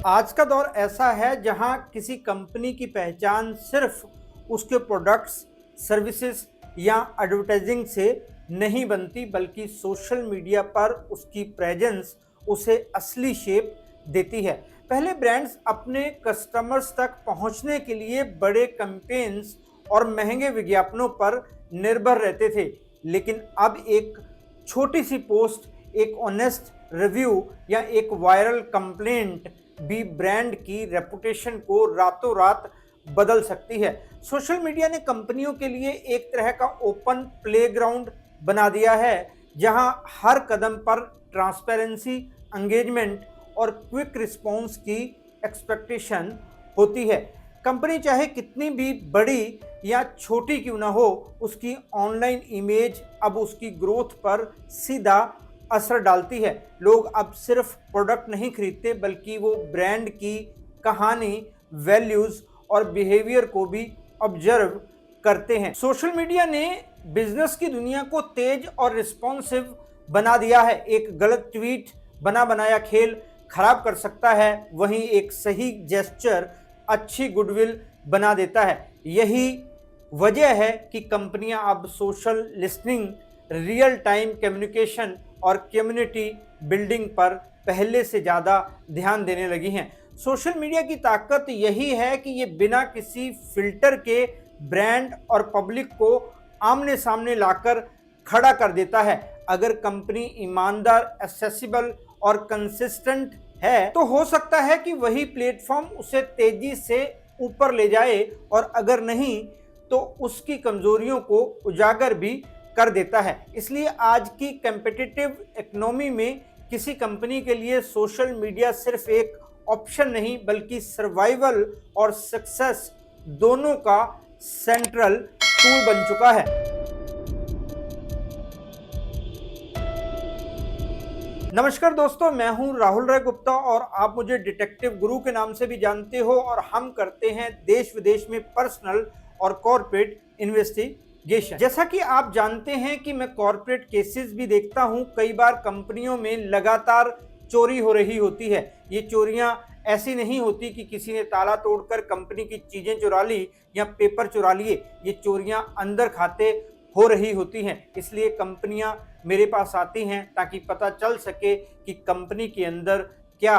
आज का दौर ऐसा है जहां किसी कंपनी की पहचान सिर्फ उसके प्रोडक्ट्स, सर्विसेज या एडवर्टाइजिंग से नहीं बनती, बल्कि सोशल मीडिया पर उसकी प्रेजेंस उसे असली शेप देती है। पहले ब्रांड्स अपने कस्टमर्स तक पहुंचने के लिए बड़े कैंपेन्स और महंगे विज्ञापनों पर निर्भर रहते थे, लेकिन अब एक छोटी सी पोस्ट, एक ऑनेस्ट रिव्यू या एक वायरल कंप्लेंट भी ब्रांड की रेपुटेशन को रातों रात बदल सकती है। सोशल मीडिया ने कंपनियों के लिए एक तरह का ओपन प्लेग्राउंड बना दिया है, जहां हर कदम पर ट्रांसपेरेंसी, एंगेजमेंट और क्विक रिस्पॉन्स की एक्सपेक्टेशन होती है। कंपनी चाहे कितनी भी बड़ी या छोटी क्यों ना हो, उसकी ऑनलाइन इमेज अब उसकी ग्रोथ पर सीधा असर डालती है। लोग अब सिर्फ प्रोडक्ट नहीं खरीदते, बल्कि वो ब्रांड की कहानी, वैल्यूज और बिहेवियर को भी ऑब्जर्व करते हैं। सोशल मीडिया ने बिजनेस की दुनिया को तेज और रिस्पॉन्सिव बना दिया है। एक गलत ट्वीट बना बनाया खेल खराब कर सकता है, वहीं एक सही जेस्चर अच्छी गुडविल बना देता है। यही वजह है कि कंपनियां अब social listening, real time communication और कम्युनिटी बिल्डिंग पर पहले से ज़्यादा ध्यान देने लगी हैं। सोशल मीडिया की ताकत यही है कि ये बिना किसी फिल्टर के ब्रांड और पब्लिक को आमने सामने लाकर खड़ा कर देता है। अगर कंपनी ईमानदार, एक्सेसिबल और कंसिस्टेंट है, तो हो सकता है कि वही प्लेटफॉर्म उसे तेजी से ऊपर ले जाए, और अगर नहीं तो उसकी कमजोरियों को उजागर भी कर देता है। इसलिए आज की कॉम्पिटिटिव इकोनॉमी में किसी कंपनी के लिए सोशल मीडिया सिर्फ एक ऑप्शन नहीं, बल्कि सर्वाइवल और सक्सेस दोनों का सेंट्रल टूल बन चुका है। नमस्कार दोस्तों, मैं हूं राहुल राय गुप्ता और आप मुझे डिटेक्टिव गुरु के नाम से भी जानते हो, और हम करते हैं देश विदेश में पर्सनल और कॉर्पोरेट इन्वेस्टिगेशन। जैसा कि आप जानते हैं कि मैं कॉर्पोरेट केसेस भी देखता हूं। कई बार कंपनियों में लगातार चोरी हो रही होती है। ये चोरियां ऐसी नहीं होती कि किसी ने ताला तोड़कर कंपनी की चीजें चुरा ली या पेपर चुरा लिए। ये चोरियां अंदर खाते हो रही होती हैं। इसलिए कंपनियां मेरे पास आती हैं ताकि पता चल सके कि कंपनी के अंदर क्या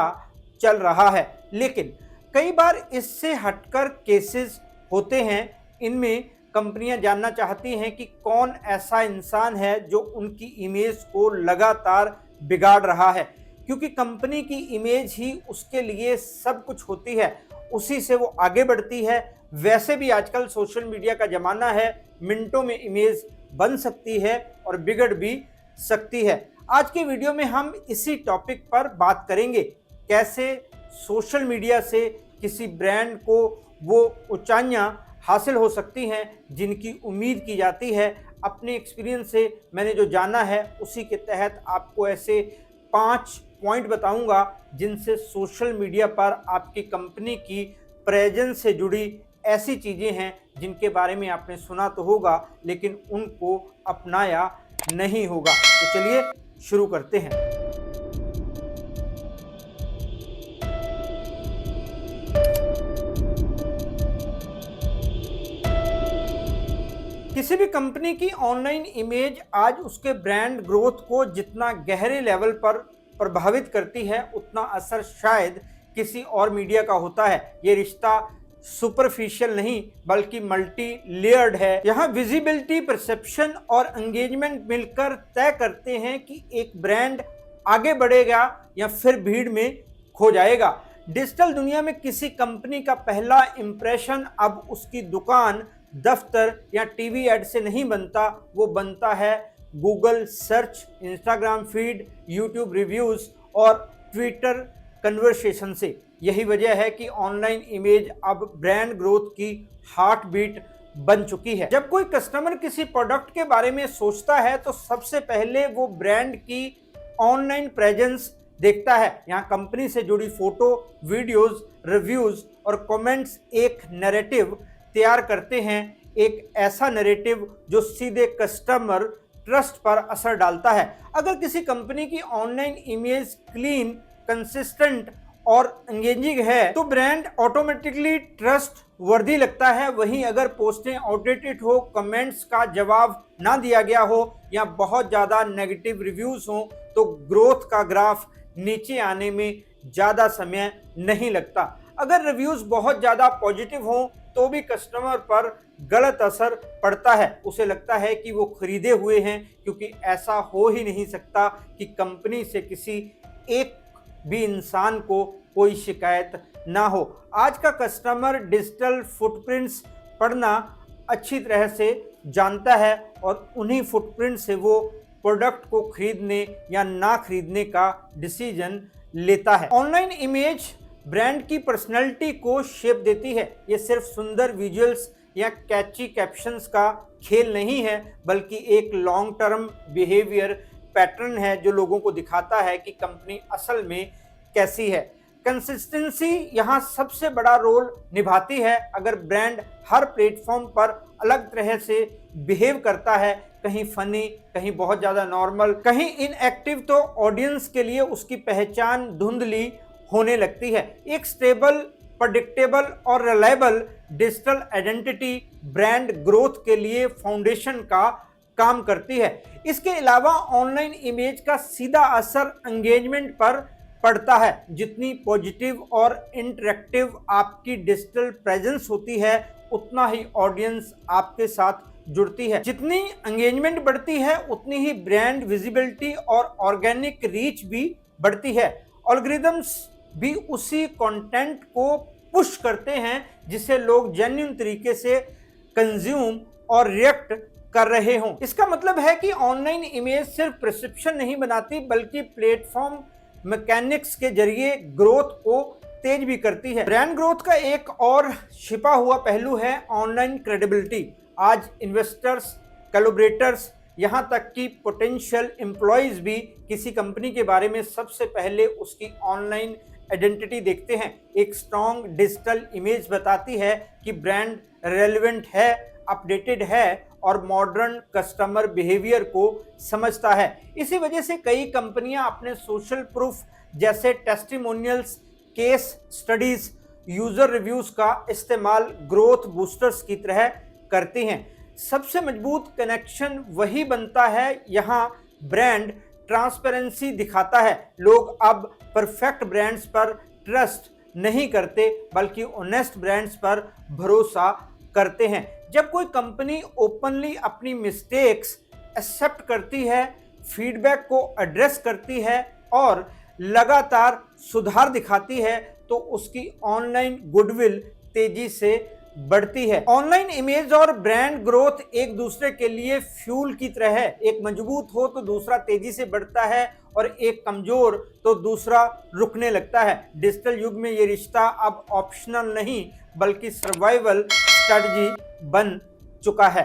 चल रहा है। लेकिन कई बार इससे हटकर केसेस होते हैं। इनमें कंपनियां जानना चाहती हैं कि कौन ऐसा इंसान है जो उनकी इमेज को लगातार बिगाड़ रहा है, क्योंकि कंपनी की इमेज ही उसके लिए सब कुछ होती है, उसी से वो आगे बढ़ती है। वैसे भी आजकल सोशल मीडिया का ज़माना है, मिनटों में इमेज बन सकती है और बिगड़ भी सकती है। आज के वीडियो में हम इसी टॉपिक पर बात करेंगे, कैसे सोशल मीडिया से किसी ब्रांड को वो ऊंचाइयां हासिल हो सकती हैं जिनकी उम्मीद की जाती है। अपने एक्सपीरियंस से मैंने जो जाना है उसी के तहत आपको ऐसे 5 पॉइंट बताऊंगा जिनसे सोशल मीडिया पर आपकी कंपनी की प्रेजेंस से जुड़ी ऐसी चीज़ें हैं जिनके बारे में आपने सुना तो होगा, लेकिन उनको अपनाया नहीं होगा। तो चलिए शुरू करते हैं। किसी भी कंपनी की ऑनलाइन इमेज आज उसके ब्रांड ग्रोथ को जितना गहरे लेवल पर प्रभावित करती है, उतना असर शायद किसी और मीडिया का होता है। ये रिश्ता सुपरफिशियल नहीं बल्कि मल्टी लेयर्ड है। यहाँ विजिबिलिटी, परसेप्शन और एंगेजमेंट मिलकर तय करते हैं कि एक ब्रांड आगे बढ़ेगा या फिर भीड़ में खो जाएगा। डिजिटल दुनिया में किसी कंपनी का पहला इंप्रेशन अब उसकी दुकान, दफ्तर या टीवी एड से नहीं बनता, वो बनता है Google search, Instagram feed, YouTube reviews और ट्विटर कन्वर्सेशन से। यही वजह है कि ऑनलाइन इमेज अब ब्रांड ग्रोथ की हार्ट बीट बन चुकी है। जब कोई कस्टमर किसी प्रोडक्ट के बारे में सोचता है तो सबसे पहले वो ब्रांड की ऑनलाइन प्रेजेंस देखता है। यहाँ कंपनी से जुड़ी फोटो, वीडियोस, रिव्यूज और कमेंट्स एक नैरेटिव तैयार करते हैं, एक ऐसा नैरेटिव जो सीधे कस्टमर ट्रस्ट पर असर डालता है। अगर किसी कंपनी की ऑनलाइन इमेज क्लीन, कंसिस्टेंट और एंगेजिंग है तो ब्रांड ऑटोमेटिकली ट्रस्ट वर्दी लगता है। वहीं अगर पोस्टें आउटडेटेड हो, कमेंट्स का जवाब ना दिया गया हो या बहुत ज़्यादा नेगेटिव रिव्यूज हो तो ग्रोथ का ग्राफ नीचे आने में ज़्यादा समय नहीं लगता। अगर रिव्यूज बहुत ज़्यादा पॉजिटिव हो तो भी कस्टमर पर गलत असर पड़ता है। उसे लगता है कि वो खरीदे हुए हैं, क्योंकि ऐसा हो ही नहीं सकता कि कंपनी से किसी एक भी इंसान को कोई शिकायत ना हो। आज का कस्टमर डिजिटल फुटप्रिंट्स पढ़ना अच्छी तरह से जानता है और उन्हीं फुटप्रिंट से वो प्रोडक्ट को खरीदने या ना खरीदने का डिसीजन लेता है। ऑनलाइन इमेज ब्रांड की पर्सनैलिटी को शेप देती है। ये सिर्फ सुंदर विजुअल्स या कैची कैप्शंस का खेल नहीं है, बल्कि एक लॉन्ग टर्म बिहेवियर पैटर्न है जो लोगों को दिखाता है कि कंपनी असल में कैसी है। कंसिस्टेंसी यहाँ सबसे बड़ा रोल निभाती है। अगर ब्रांड हर प्लेटफॉर्म पर अलग तरह से बिहेव करता है, कहीं फनी, कहीं बहुत ज़्यादा नॉर्मल, कहीं इनएक्टिव, तो ऑडियंस के लिए उसकी पहचान धुंधली होने लगती है। एक स्टेबल, प्रेडिक्टेबल और reliable digital identity brand growth के लिए फाउंडेशन का काम करती है। इसके अलावा ऑनलाइन इमेज का सीधा असर एंगेजमेंट पर पड़ता है। जितनी पॉजिटिव और इंटरेक्टिव आपकी डिजिटल प्रेजेंस होती है, उतना ही ऑडियंस आपके साथ जुड़ती है। जितनी एंगेजमेंट बढ़ती है, उतनी ही ब्रांड विजिबिलिटी और ऑर्गेनिक रीच भी बढ़ती है। एल्गोरिदम्स भी उसी कंटेंट को पुश करते हैं जिसे लोग जेन्युइन तरीके से कंज्यूम और रिएक्ट कर रहे हों। इसका मतलब है कि ऑनलाइन इमेज सिर्फ परसेप्शन नहीं बनाती, बल्कि प्लेटफॉर्म मैकेनिक्स के जरिए ग्रोथ को तेज भी करती है। ब्रांड ग्रोथ का एक और छिपा हुआ पहलू है ऑनलाइन क्रेडिबिलिटी। आज इन्वेस्टर्स, कोलैबोरेटर्स, यहाँ तक कि पोटेंशियल एम्प्लॉयज भी किसी कंपनी के बारे में सबसे पहले उसकी ऑनलाइन आइडेंटिटी देखते हैं। एक स्ट्रॉन्ग डिजिटल इमेज बताती है कि ब्रांड रेलेवेंट है, अपडेटेड है और मॉडर्न कस्टमर बिहेवियर को समझता है। इसी वजह से कई कंपनियां अपने सोशल प्रूफ जैसे testimonials, case studies, user reviews का इस्तेमाल ग्रोथ बूस्टर्स की तरह करती हैं। सबसे मजबूत कनेक्शन वही बनता है यहाँ ब्रांड ट्रांसपेरेंसी दिखाता है। लोग अब परफेक्ट ब्रांड्स पर ट्रस्ट नहीं करते, बल्कि ऑनेस्ट ब्रांड्स पर भरोसा करते हैं। जब कोई कंपनी ओपनली अपनी मिस्टेक्स एक्सेप्ट करती है, फीडबैक को एड्रेस करती है और लगातार सुधार दिखाती है, तो उसकी ऑनलाइन गुडविल तेजी से बढ़ती है। ऑनलाइन इमेज और ब्रांड ग्रोथ एक दूसरे के लिए फ्यूल की तरह है। एक मजबूत हो तो दूसरा तेजी से बढ़ता है और एक कमजोर तो दूसरा रुकने लगता है। डिजिटल युग में ये रिश्ता अब ऑप्शनल नहीं, बल्कि सर्वाइवल स्ट्रेटजी बन चुका है।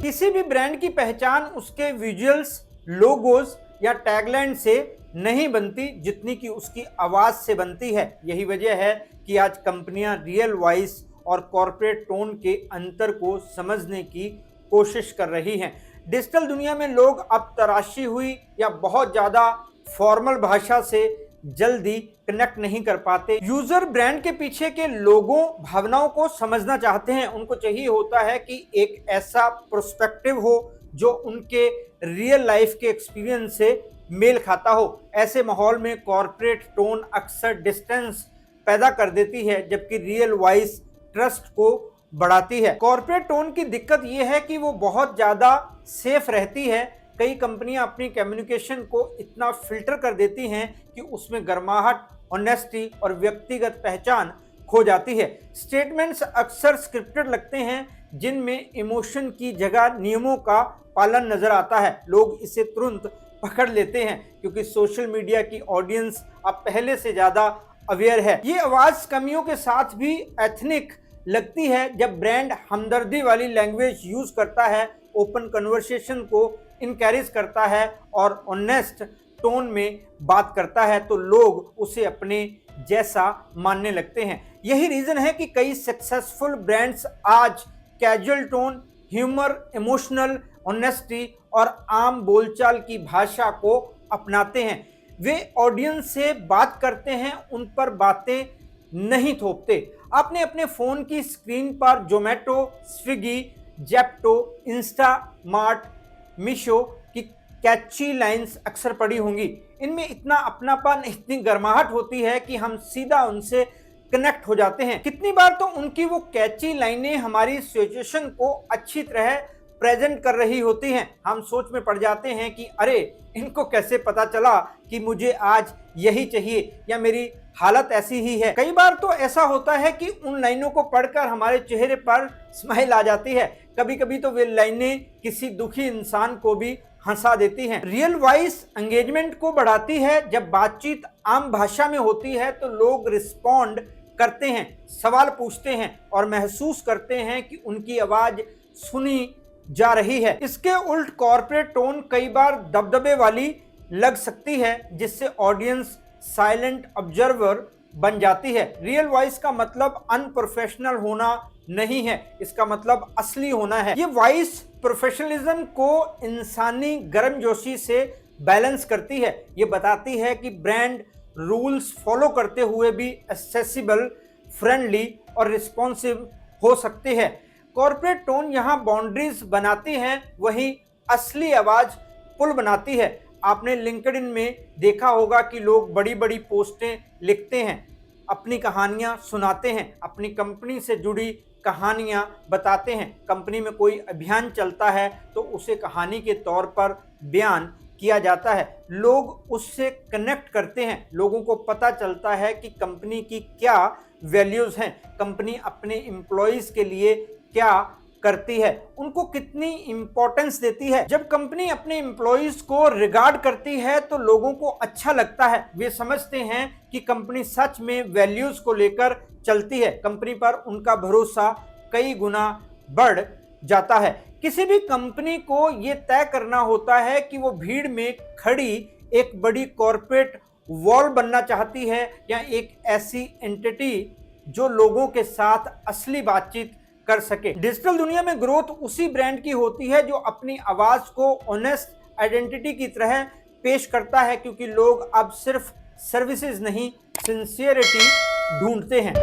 किसी भी ब्रांड की पहचान उसके विजुअल्स, लोगोज या टैगलाइन से नहीं बनती, जितनी कि उसकी आवाज से बनती है। यही वजह है कि आज कंपनियां रियल वॉइस और कॉर्पोरेट टोन के अंतर को समझने की कोशिश कर रही हैं। डिजिटल दुनिया में लोग अब तराशी हुई या बहुत ज्यादा फॉर्मल भाषा से जल्दी कनेक्ट नहीं कर पाते। यूजर ब्रांड के पीछे के लोगों, भावनाओं को समझना चाहते हैं। उनको चाहिए होता है कि एक ऐसा पर्सपेक्टिव हो जो उनके रियल लाइफ के एक्सपीरियंस से मेल खाता हो। ऐसे माहौल में कॉर्पोरेट टोन अक्सर डिस्टेंस पैदा कर देती है, जबकि रियल वॉइस ट्रस्ट को बढ़ाती है। कॉर्पोरेट टोन की दिक्कत यह है कि वो बहुत ज़्यादा सेफ रहती है। कई कंपनियां अपनी कम्युनिकेशन को इतना फिल्टर कर देती हैं कि उसमें गर्माहट, ऑनेस्टी और व्यक्तिगत पहचान खो जाती है। स्टेटमेंट्स अक्सर स्क्रिप्टेड लगते हैं, जिनमें इमोशन की जगह नियमों का पालन नजर आता है। लोग इसे तुरंत पकड़ लेते हैं क्योंकि सोशल मीडिया की ऑडियंस अब पहले से ज़्यादा अवेयर है। ये आवाज़ कमियों के साथ भी एथनिक लगती है। जब ब्रांड हमदर्दी वाली लैंग्वेज यूज़ करता है, ओपन कन्वर्सेशन को इनकरेज करता है और ऑनेस्ट टोन में बात करता है, तो लोग उसे अपने जैसा मानने लगते हैं। यही रीज़न है कि कई सक्सेसफुल ब्रांड्स आज casual tone, humour, emotional, honesty और आम बोलचाल की भाषा को अपनाते हैं। वे ऑडियंस से बात करते हैं, उन पर बातें नहीं थोपते। आपने अपने फोन की स्क्रीन पर Zomato, Swiggy, Zepto, Instamart, Meesho की कैची लाइंस अक्सर पढ़ी होंगी। इनमें इतना अपनापन, इतनी गर्माहट होती है कि हम सीधा उनसे कनेक्ट हो जाते हैं। कितनी बार तो उनकी वो कैची लाइनें हमारी सिचुएशन को अच्छी तरह प्रेजेंट कर रही होती हैं। हम सोच में पड़ जाते हैं कि अरे, इनको कैसे पता चला कि मुझे आज यही चाहिए या मेरी हालत ऐसी ही है। कई बार तो ऐसा होता है कि उन लाइनों को पढ़कर हमारे चेहरे पर स्माइल आ जाती है। कभी कभी तो वे लाइनें किसी दुखी इंसान को भी हंसा देती हैं। रियल वॉइस एंगेजमेंट को बढ़ाती है। जब बातचीत आम भाषा में होती है तो लोग रिस्पॉन्ड करते हैं, सवाल पूछते हैं और महसूस करते हैं कि उनकी आवाज सुनी जा रही है। इसके उल्ट कॉर्पोरेट टोन कई बार दबदबे वाली लग सकती है, जिससे ऑडियंस साइलेंट ऑब्जर्वर बन जाती है। रियल वॉइस का मतलब अनप्रोफेशनल होना नहीं है, इसका मतलब असली होना है। ये वॉइस प्रोफेशनलिज्म को इंसानी गर्मजोशी से बैलेंस करती है। ये बताती है कि ब्रांड रूल्स फॉलो करते हुए भी एक्सेसिबल, फ्रेंडली और रिस्पॉन्सिव हो सकते हैं। कॉर्पोरेट टोन यहाँ बाउंड्रीज बनाती हैं, वही असली आवाज पुल बनाती है। आपने लिंक्डइन में देखा होगा कि लोग बड़ी बड़ी पोस्टें लिखते हैं, अपनी कहानियां सुनाते हैं, अपनी कंपनी से जुड़ी कहानियां बताते हैं। कंपनी में कोई अभियान चलता है तो उसे कहानी के तौर पर बयान किया जाता है। लोग उससे कनेक्ट करते हैं। लोगों को पता चलता है कि कंपनी की क्या वैल्यूज हैं, कंपनी अपने एम्प्लॉयज के लिए क्या करती है, उनको कितनी इंपॉर्टेंस देती है। जब कंपनी अपने एम्प्लॉयज को रिगार्ड करती है तो लोगों को अच्छा लगता है। वे समझते हैं कि कंपनी सच में वैल्यूज को लेकर चलती है। कंपनी पर उनका भरोसा कई गुना बढ़ जाता है। किसी भी कंपनी को यह तय करना होता है कि वो भीड़ में खड़ी एक बड़ी कॉर्पोरेट वॉल बनना चाहती है या एक ऐसी एंटिटी जो लोगों के साथ असली बातचीत कर सके। डिजिटल दुनिया में ग्रोथ उसी ब्रांड की होती है जो अपनी आवाज को ऑनेस्ट आइडेंटिटी की तरह पेश करता है, क्योंकि लोग अब सिर्फ सर्विसेज नहीं, सिंसियरिटी ढूंढते हैं।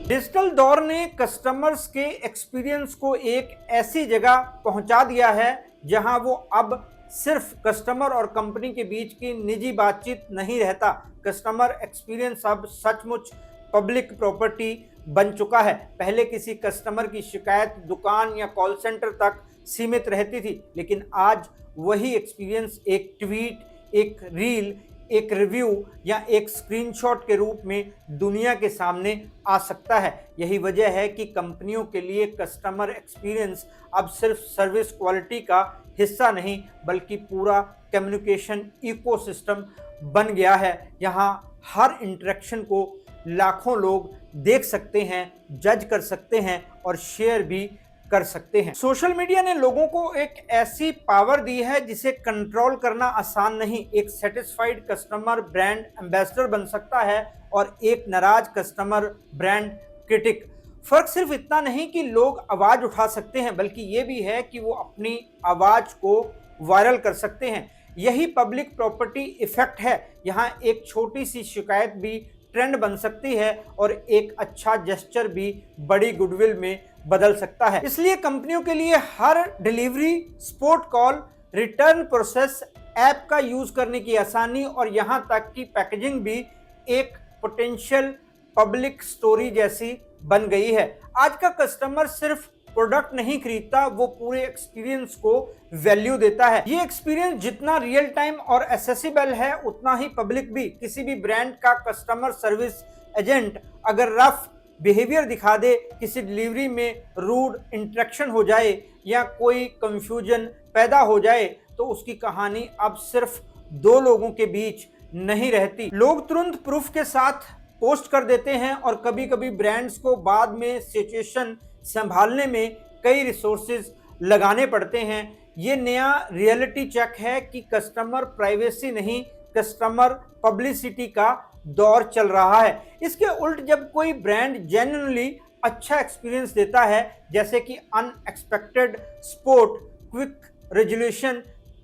डिजिटल दौर ने कस्टमर्स के एक्सपीरियंस को एक ऐसी जगह पहुंचा दिया है जहां वो अब सिर्फ कस्टमर और कंपनी के बीच की निजी बातचीत नहीं रहता। कस्टमर एक्सपीरियंस अब सचमुच पब्लिक प्रॉपर्टी बन चुका है। पहले किसी कस्टमर की शिकायत दुकान या कॉल सेंटर तक सीमित रहती थी, लेकिन आज वही एक्सपीरियंस एक ट्वीट, एक रील, एक रिव्यू या एक स्क्रीनशॉट के रूप में दुनिया के सामने आ सकता है। यही वजह है कि कंपनियों के लिए कस्टमर एक्सपीरियंस अब सिर्फ सर्विस क्वालिटी का हिस्सा नहीं, बल्कि पूरा कम्युनिकेशन इकोसिस्टम बन गया है। यहाँ हर इंटरेक्शन को लाखों लोग देख सकते हैं, जज कर सकते हैं और शेयर भी कर सकते हैं। सोशल मीडिया ने लोगों को एक ऐसी पावर दी है जिसे कंट्रोल करना आसान नहीं। एक सेटिस्फाइड कस्टमर ब्रांड एम्बेसडर बन सकता है और एक नाराज कस्टमर ब्रांड क्रिटिक। फर्क सिर्फ इतना नहीं कि लोग आवाज उठा सकते हैं, बल्कि ये भी है कि वो अपनी आवाज को वायरल कर सकते हैं। यही पब्लिक प्रॉपर्टी इफेक्ट है। यहाँ एक छोटी सी शिकायत भी ट्रेंड बन सकती है और एक अच्छा जेस्चर भी बड़ी गुडविल में बदल सकता है। इसलिए कंपनियों के लिए हर delivery, support call, return process, app का यूज करने की आसानी और यहाँ तक कि पैकेजिंग भी एक पोटेंशियल पब्लिक स्टोरी जैसी बन गई है। आज का कस्टमर सिर्फ प्रोडक्ट नहीं खरीदता, वो पूरे एक्सपीरियंस को वैल्यू देता है। ये एक्सपीरियंस जितना रियल टाइम और एक्सेसिबल है, उतना ही पब्लिक भी। किसी भी ब्रांड का कस्टमर सर्विस एजेंट अगर रफ बिहेवियर दिखा दे, किसी डिलीवरी में रूड इंटरेक्शन हो जाए या कोई कंफ्यूजन पैदा हो जाए, तो उसकी कहानी अब सिर्फ दो लोगों के बीच नहीं रहती। लोग तुरंत प्रूफ के साथ पोस्ट कर देते हैं और कभी कभी ब्रांड्स को बाद में सिचुएशन संभालने में कई रिसोर्सेज लगाने पड़ते हैं। ये नया रियलिटी चेक है कि कस्टमर प्राइवेसी नहीं, कस्टमर पब्लिसिटी का दौर चल रहा है। इसके उल्ट जब कोई ब्रांड जेन्युइनली अच्छा एक्सपीरियंस देता है, जैसे कि unexpected support, quick resolution,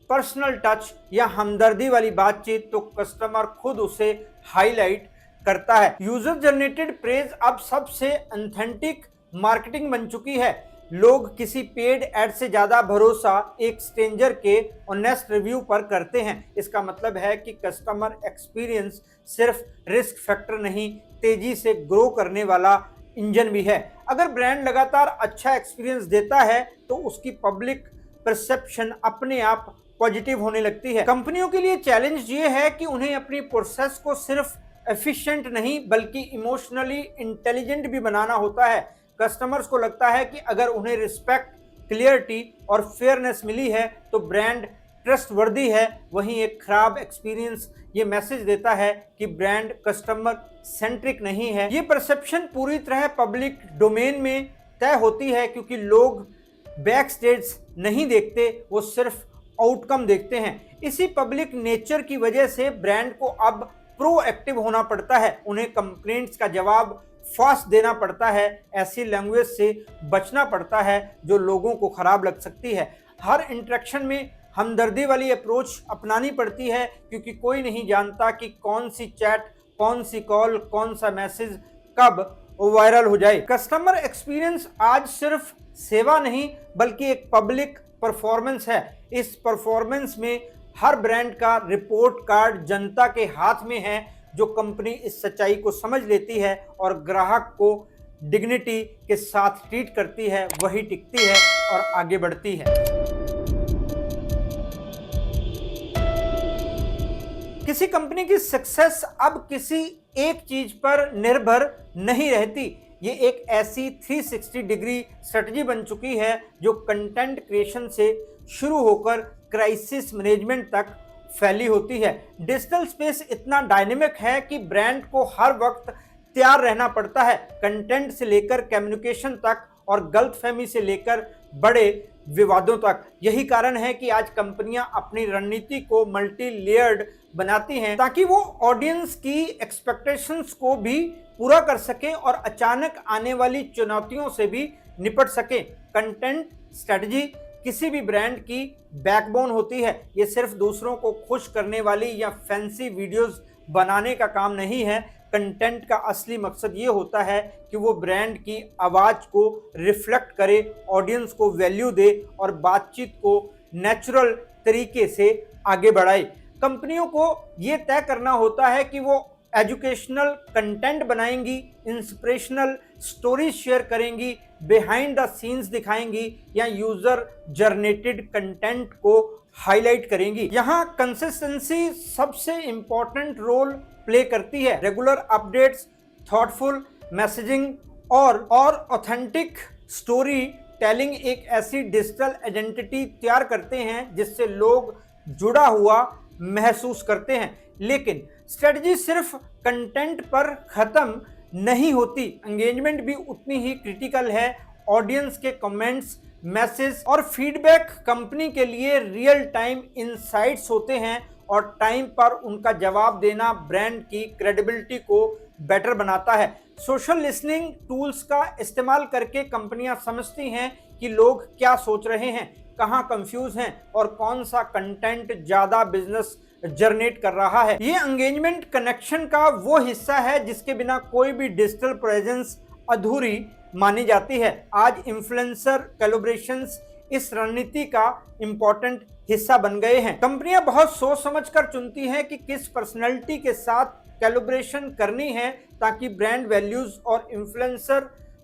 personal touch या हमदर्दी वाली बातचीत, तो कस्टमर खुद उसे हाईलाइट करता है। यूजर जनरेटेड प्रेज अब सबसे ऑथेंटिक मार्केटिंग बन चुकी है। लोग किसी पेड एड से ज्यादा भरोसा एक स्ट्रेंजर के ऑनेस्ट रिव्यू पर करते हैं। इसका मतलब है कि कस्टमर एक्सपीरियंस सिर्फ रिस्क फैक्टर नहीं, तेजी से ग्रो करने वाला इंजन भी है। अगर ब्रांड लगातार अच्छा एक्सपीरियंस देता है तो उसकी पब्लिक परसेप्शन अपने आप पॉजिटिव होने लगती है। कंपनियों के लिए चैलेंज ये है कि उन्हें अपनी प्रोसेस को सिर्फ एफिशिएंट नहीं बल्कि इमोशनली इंटेलिजेंट भी बनाना होता है। कस्टमर्स को लगता है कि अगर उन्हें रिस्पेक्ट, क्लियरिटी और फेयरनेस मिली है तो ब्रांड ट्रस्टवर्दी है। वहीं एक खराब एक्सपीरियंस ये मैसेज देता है कि ब्रांड कस्टमर सेंट्रिक नहीं है। ये परसेप्शन पूरी तरह पब्लिक डोमेन में तय होती है, क्योंकि लोग बैक स्टेज नहीं देखते, वो सिर्फ आउटकम देखते हैं। इसी पब्लिक नेचर की वजह से ब्रांड को अब प्रोएक्टिव होना पड़ता है। उन्हें कंप्लेंट्स का जवाब फास्ट देना पड़ता है, ऐसी लैंग्वेज से बचना पड़ता है जो लोगों को खराब लग सकती है। हर इंटरेक्शन में हमदर्दी वाली अप्रोच अपनानी पड़ती है, क्योंकि कोई नहीं जानता कि कौन सी चैट, कौन सी कॉल, कौन सा मैसेज कब वायरल हो जाए। कस्टमर एक्सपीरियंस आज सिर्फ सेवा नहीं बल्कि एक पब्लिक परफॉर्मेंस है। इस परफॉर्मेंस में हर ब्रांड का रिपोर्ट कार्ड जनता के हाथ में है। जो कंपनी इस सच्चाई को समझ लेती है और ग्राहक को डिग्निटी के साथ ट्रीट करती है, वही टिकती है और आगे बढ़ती है। किसी कंपनी की सक्सेस अब किसी एक चीज पर निर्भर नहीं रहती। ये एक ऐसी 360 डिग्री स्ट्रेटजी बन चुकी है जो कंटेंट क्रिएशन से शुरू होकर क्राइसिस मैनेजमेंट तक फैली होती है। डिजिटल स्पेस इतना डायनेमिक है कि ब्रांड को हर वक्त तैयार रहना पड़ता है, कंटेंट से लेकर कम्युनिकेशन तक और गलतफहमी से लेकर बड़े विवादों तक। यही कारण है कि आज कंपनियां अपनी रणनीति को मल्टी लेयर्ड बनाती हैं ताकि वो ऑडियंस की एक्सपेक्टेशंस को भी पूरा कर सके और अचानक आने वाली चुनौतियों से भी निपट सके। कंटेंट स्ट्रेटजी किसी भी ब्रांड की बैकबोन होती है। ये सिर्फ दूसरों को खुश करने वाली या फैंसी वीडियोस बनाने का काम नहीं है। कंटेंट का असली मकसद ये होता है कि वो ब्रांड की आवाज़ को रिफ्लेक्ट करे, ऑडियंस को वैल्यू दे और बातचीत को नेचुरल तरीके से आगे बढ़ाए। कंपनियों को ये तय करना होता है कि वो एजुकेशनल कंटेंट बनाएंगी, इंस्पिरेशनल स्टोरीज शेयर करेंगी, बिहाइंड द सीन्स दिखाएंगी या यूजर जनरेटेड कंटेंट को हाईलाइट करेंगी। यहाँ कंसिस्टेंसी सबसे इंपॉर्टेंट रोल प्ले करती है। रेगुलर अपडेट्स, थॉटफुल मैसेजिंग और ऑथेंटिक स्टोरी टेलिंग एक ऐसी डिजिटल आइडेंटिटी तैयार करते हैं जिससे लोग जुड़ा हुआ महसूस करते हैं। लेकिन स्ट्रेटजी सिर्फ कंटेंट पर खत्म नहीं होती, एंगेजमेंट भी उतनी ही क्रिटिकल है। ऑडियंस के कमेंट्स, मैसेज और फीडबैक कंपनी के लिए रियल टाइम इनसाइट्स होते हैं और टाइम पर उनका जवाब देना ब्रांड की क्रेडिबिलिटी को बेटर बनाता है। सोशल लिसनिंग टूल्स का इस्तेमाल करके कंपनियां समझती हैं कि लोग क्या सोच रहे हैं, कहां कंफ्यूज हैं और कौन सा कंटेंट ज़्यादा बिजनेस जनरेट कर रहा है। ये एंगेजमेंट कनेक्शन का वो हिस्सा है जिसके बिना कोई भी डिजिटल प्रेजेंस अधूरी मानी जाती है। आज इन्फ्लुएंसर कोलैबोरेशंस इस रणनीति का इंपॉर्टेंट हिस्सा बन गए हैं। कंपनियां बहुत सोच समझकर चुनती हैं कि किस पर्सनैलिटी के साथ कोलैबोरेशन करनी है ताकि ब्रांड वैल्यूज और इन्फ्लुएंसर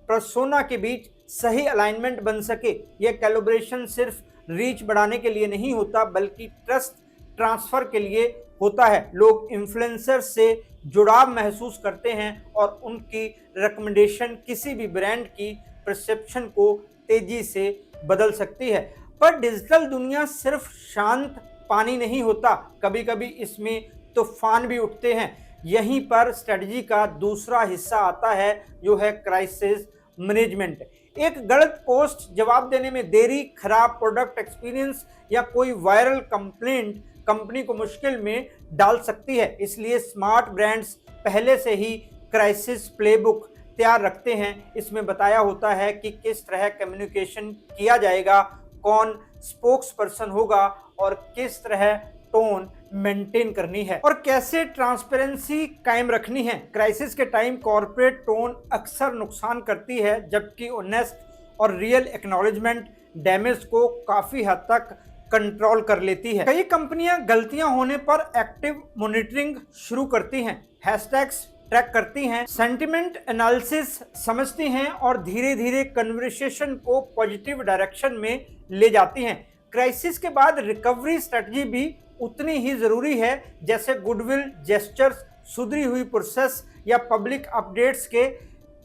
पर्सोना के बीच सही अलाइनमेंट बन सके। यह कोलैबोरेशन सिर्फ रीच बढ़ाने के लिए नहीं होता बल्कि ट्रस्ट ट्रांसफर के लिए होता है। लोग इन्फ्लुएंसर से जुड़ाव महसूस करते हैं और उनकी रिकमेंडेशन किसी भी ब्रांड की परसेप्शन को तेजी से बदल सकती है। पर डिजिटल दुनिया सिर्फ शांत पानी नहीं होता, कभी कभी इसमें तूफान भी उठते हैं। यहीं पर स्ट्रेटजी का दूसरा हिस्सा आता है जो है क्राइसिस मैनेजमेंट। एक गलत पोस्ट जवाब देने में देरी, खराब प्रोडक्ट एक्सपीरियंस या कोई वायरल कंप्लेंट कंपनी को मुश्किल में डाल सकती है। इसलिए स्मार्ट ब्रांड्स पहले से ही क्राइसिस प्लेबुक तैयार रखते हैं। इसमें बताया होता है कि किस तरह कम्युनिकेशन किया जाएगा, कौन स्पोक्स पर्सन होगा और किस तरह टोन मेंटेन करनी है और कैसे ट्रांसपेरेंसी कायम रखनी है। क्राइसिस के टाइम कॉर्पोरेट टोन अक्सर नुकसान करती है, जबकि ऑनेस्ट और रियल एक्नॉलेजमेंट डैमेज को काफी हद तक कंट्रोल कर लेती है। कई कंपनियां गलतियां होने पर एक्टिव मॉनिटरिंग शुरू करती हैं, हैशटैग्स ट्रैक करती हैं, सेंटिमेंट एनालिसिस समझती हैं और धीरे धीरे कन्वर्सेशन को पॉजिटिव डायरेक्शन में ले जाती हैं। क्राइसिस के बाद रिकवरी स्ट्रेटजी भी उतनी ही जरूरी है जैसे गुडविल जेस्चर्स, सुधरी हुई प्रोसेस या पब्लिक अपडेट्स के।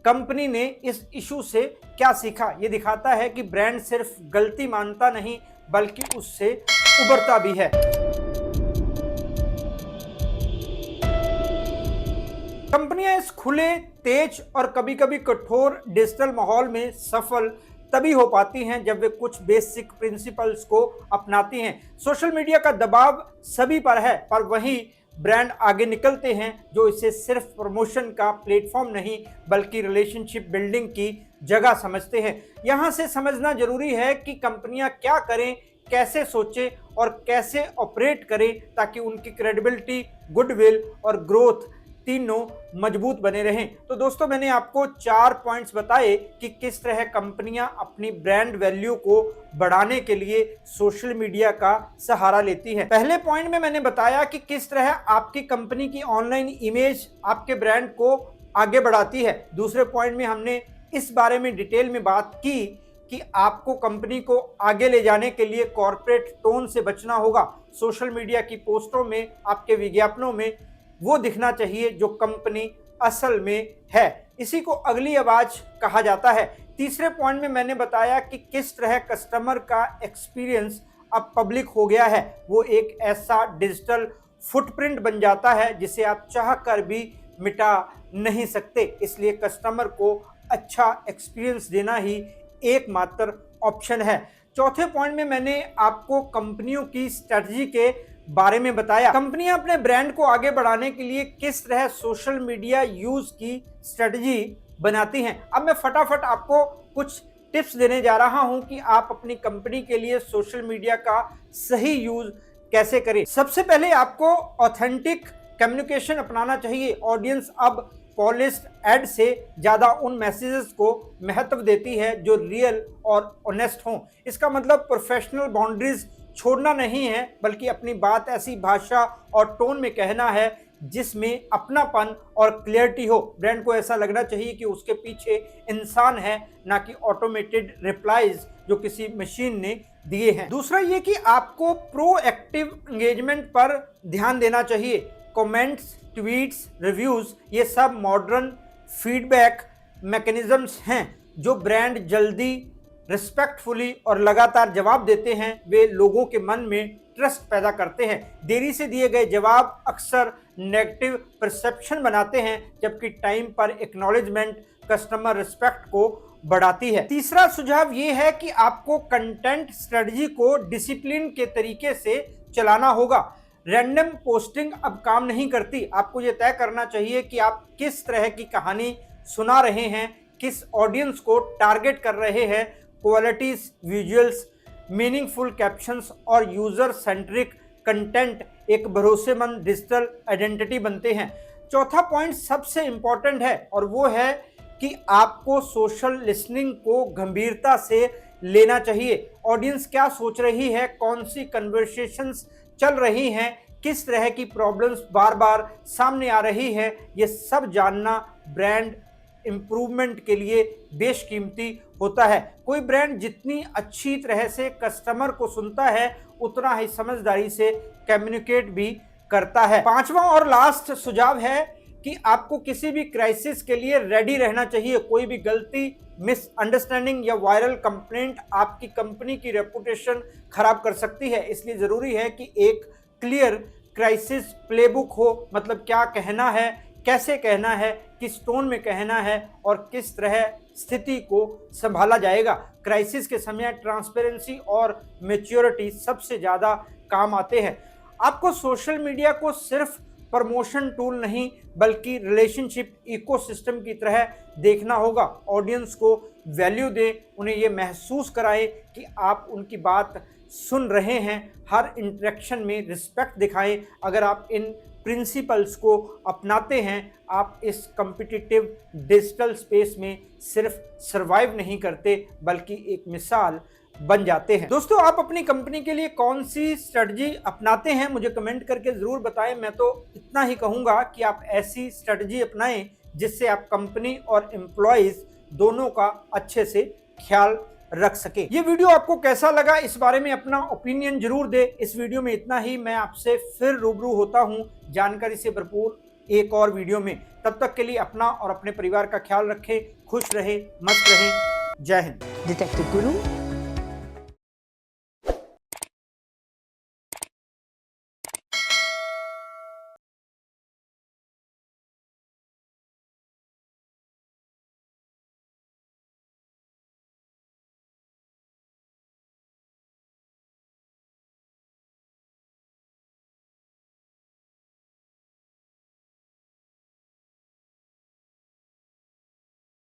कंपनी ने इस इशू से क्या सीखा, ये दिखाता है कि ब्रांड सिर्फ गलती मानता नहीं बल्कि उससे उबरता भी है। कंपनियां इस खुले, तेज और कभी कभी कठोर डिजिटल माहौल में सफल तभी हो पाती हैं जब वे कुछ बेसिक प्रिंसिपल्स को अपनाती हैं। सोशल मीडिया का दबाव सभी पर है, पर वहीं ब्रांड आगे निकलते हैं जो इसे सिर्फ प्रमोशन का प्लेटफॉर्म नहीं बल्कि रिलेशनशिप बिल्डिंग की जगह समझते हैं। यहां से समझना जरूरी है कि कंपनियां क्या करें, कैसे सोचें और कैसे ऑपरेट करें ताकि उनकी क्रेडिबिलिटी, गुडविल और ग्रोथ तीनों मजबूत बने रहें। तो दोस्तों, मैंने आपको 4 पॉइंट्स बताए कि किस तरह कंपनियां अपनी ब्रांड वैल्यू को बढ़ाने के लिए सोशल मीडिया का सहारा लेती हैं। पहले पॉइंट में मैंने बताया कि किस तरह आपकी कंपनी की ऑनलाइन इमेज आपके ब्रांड को आगे बढ़ाती है। दूसरे पॉइंट में हमने इस बारे में डिटेल में बात की कि आपको कंपनी को आगे ले जाने के लिए कॉर्पोरेट टोन से बचना होगा। सोशल मीडिया की पोस्टों में, आपके विज्ञापनों में वो दिखना चाहिए जो कंपनी असल में है। इसी को अगली आवाज कहा जाता है। तीसरे पॉइंट में मैंने बताया कि किस तरह कस्टमर का एक्सपीरियंस अब पब्लिक हो गया है। वो एक ऐसा डिजिटल फुटप्रिंट बन जाता है जिसे आप चाह कर भी मिटा नहीं सकते। इसलिए कस्टमर को अच्छा एक्सपीरियंस देना ही एकमात्र ऑप्शन है। चौथे पॉइंट में मैंने आपको कंपनियों की स्ट्रेटजी के बारे में बताया। कंपनियां अपने ब्रांड को आगे बढ़ाने के लिए किस तरह सोशल मीडिया यूज की स्ट्रेटजी बनाती हैं। अब मैं फटाफट आपको कुछ टिप्स देने जा रहा हूं कि आप अपनी कंपनी के लिए सोशल मीडिया का सही यूज कैसे करें। सबसे पहले आपको ऑथेंटिक कम्युनिकेशन अपनाना चाहिए। ऑडियंस अब पॉलिश्ड एड से ज्यादा उन मैसेजेस को महत्व देती है जो रियल और ऑनेस्ट हों। इसका मतलब प्रोफेशनल बाउंड्रीज छोड़ना नहीं है बल्कि अपनी बात ऐसी भाषा और टोन में कहना है जिसमें अपनापन और क्लियरिटी हो। ब्रांड को ऐसा लगना चाहिए कि उसके पीछे इंसान है, ना कि ऑटोमेटेड रिप्लाईज जो किसी मशीन ने दिए हैं। दूसरा ये कि आपको प्रोएक्टिव एंगेजमेंट पर ध्यान देना चाहिए। कमेंट्स, ट्वीट्स, रिव्यूज, ये सब मॉडर्न फीडबैक मैकेनिज्म्स हैं जो ब्रांड जल्दी, रिस्पेक्टफुली और लगातार जवाब देते हैं। वे लोगों के मन में ट्रस्ट पैदा करते हैं। देरी से दिए गए जवाब अक्सर नेगेटिव परसेप्शन बनाते हैं, जबकि टाइम पर एक्नॉलेजमेंट कस्टमर रिस्पेक्ट को बढ़ाती है। तीसरा सुझाव ये है कि आपको कंटेंट स्ट्रेटजी को डिसिप्लिन के तरीके से चलाना होगा। रैंडम पोस्टिंग अब काम नहीं करती। आपको ये तय करना चाहिए कि आप किस तरह की कहानी सुना रहे हैं, किस ऑडियंस को टारगेट कर रहे हैं। क्वालिटीज, विजुअल्स, मीनिंगफुल कैप्शंस और यूजर सेंट्रिक कंटेंट एक भरोसेमंद डिजिटल आइडेंटिटी बनते हैं। चौथा पॉइंट सबसे इंपॉर्टेंट है और वो है कि आपको सोशल लिसनिंग को गंभीरता से लेना चाहिए। ऑडियंस क्या सोच रही है, कौन सी कन्वर्सेशंस चल रही हैं, किस तरह की प्रॉब्लम्स बार बार सामने आ रही है, ये सब जानना ब्रांड इम्प्रूवमेंट के लिए बेशकीमती होता है। कोई ब्रांड जितनी अच्छी तरह से कस्टमर को सुनता है उतना ही समझदारी से कम्युनिकेट भी करता है। पांचवा और लास्ट सुझाव है कि आपको किसी भी क्राइसिस के लिए रेडी रहना चाहिए। कोई भी गलती, मिसअंडरस्टैंडिंग या वायरल कंप्लेंट आपकी कंपनी की रेपुटेशन खराब कर सकती है। इसलिए जरूरी है कि एक क्लियर क्राइसिस प्लेबुक हो, मतलब क्या कहना है, कैसे कहना है, किस टोन में कहना है और किस तरह स्थिति को संभाला जाएगा। क्राइसिस के समय ट्रांसपेरेंसी और मैच्योरिटी सबसे ज़्यादा काम आते हैं। आपको सोशल मीडिया को सिर्फ प्रमोशन टूल नहीं बल्कि रिलेशनशिप इकोसिस्टम की तरह देखना होगा। ऑडियंस को वैल्यू दें, उन्हें ये महसूस कराएं कि आप उनकी बात सुन रहे हैं। हर इंटरेक्शन में रिस्पेक्ट दिखाएं। अगर आप इन प्रिंसिपल्स को अपनाते हैं, आप इस कॉम्पिटिटिव डिजिटल स्पेस में सिर्फ सर्वाइव नहीं करते बल्कि एक मिसाल बन जाते हैं। दोस्तों, आप अपनी कंपनी के लिए कौन सी स्ट्रेटजी अपनाते हैं, मुझे कमेंट करके ज़रूर बताएं। मैं तो इतना ही कहूँगा कि आप ऐसी स्ट्रेटजी अपनाएं जिससे आप कंपनी और एम्प्लॉयज़ दोनों का अच्छे से ख्याल रख सके। ये वीडियो आपको कैसा लगा, इस बारे में अपना ओपिनियन जरूर दे। इस वीडियो में इतना ही। मैं आपसे फिर रूबरू होता हूँ जानकारी से भरपूर एक और वीडियो में। तब तक के लिए अपना और अपने परिवार का ख्याल रखें। खुश रहे, मस्त रहे। जय हिंद। डिटेक्टिव गुरु